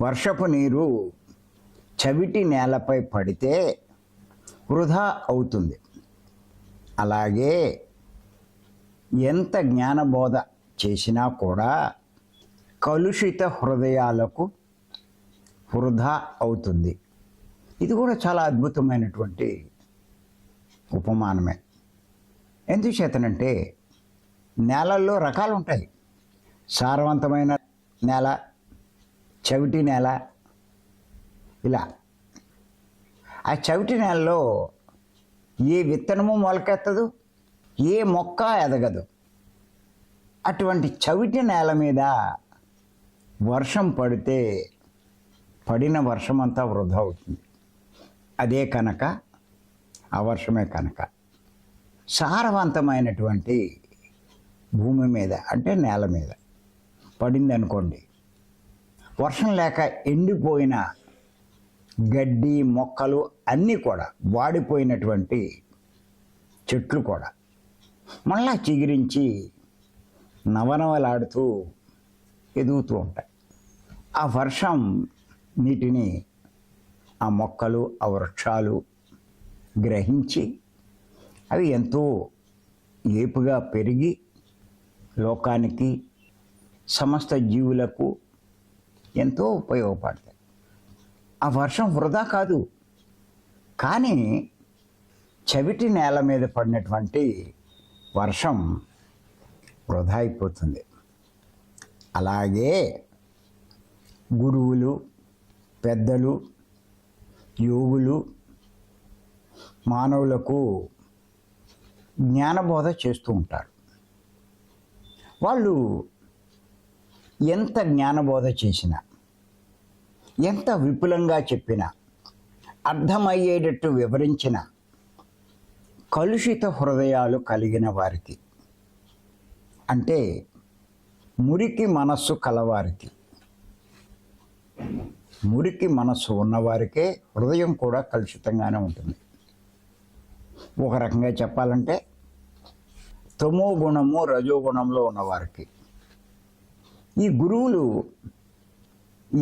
వర్షపు నీరు చవిటి నేలపై పడితే వృధా అవుతుంది. అలాగే ఎంత జ్ఞానబోధ చేసినా కూడా కలుషిత హృదయాలకు వృధా అవుతుంది. ఇది కూడా చాలా అద్భుతమైనటువంటి ఉపమానమే. ఎందుచేతనంటే నేలల్లో రకాలు ఉంటాయి. సారవంతమైన నేల, చవిటి నేల, ఇలా. ఆ చవిటి నేలలో ఏ విత్తనము మొలకెత్తదు, ఏ మొక్క ఎదగదు. అటువంటి చవిటి నేల మీద వర్షం పడితే పడిన వర్షం అంతా వృధా అవుతుంది. అదే కనుక ఆ వర్షమే కనుక సారవంతమైనటువంటి భూమి మీద అంటే నేల మీద పడింది అనుకోండి, వర్షం లేక ఎండిపోయిన గడ్డి మొక్కలు అన్నీ కూడా, వాడిపోయినటువంటి చెట్లు కూడా మళ్ళా చిగురించి నవనవలాడుతూ ఎదుగుతూ ఉంటాయి. ఆ వర్షం నీటిని ఆ మొక్కలు, ఆ వృక్షాలు గ్రహించి అవి ఎంతో ఏపుగా పెరిగి లోకానికి, సమస్త జీవులకు ఎంతో ఉపయోగపడతాయి. ఆ వర్షం వృధా కాదు. కానీ చవిటి నేల మీద పడినటువంటి వర్షం వృధా అయిపోతుంది. అలాగే గురువులు, పెద్దలు, యోగులు మానవులకు జ్ఞానబోధ చేస్తూ ఉంటారు. వాళ్ళు ఎంత జ్ఞానబోధ చేసినా, ఎంత విపులంగా చెప్పినా, అర్థమయ్యేటట్టు వివరించిన కలుషిత హృదయాలు కలిగిన వారికి, అంటే మురికి మనస్సు కలవారికి, మురికి మనస్సు ఉన్నవారికే హృదయం కూడా కలుషితంగానే ఉంటుంది. ఒక రకంగా చెప్పాలంటే తమో గుణము, రజోగుణంలో ఉన్నవారికి. ఈ గురువులు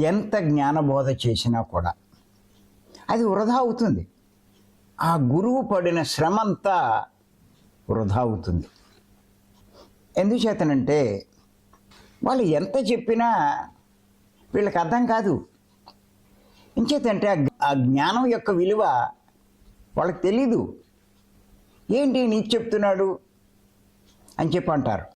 ఎంత జ్ఞానబోధ చేసినా కూడా అది వృధా అవుతుంది. ఆ గురువు పడిన శ్రమంతా వృధా అవుతుంది. ఎందుచేతనంటే వాళ్ళు ఎంత చెప్పినా వీళ్ళకి అర్థం కాదు. ఇంచేతంటే ఆ జ్ఞానం యొక్క విలువ వాళ్ళకి తెలీదు. ఏంటి నీకు చెప్తున్నాడు అని చెప్పి అంటారు.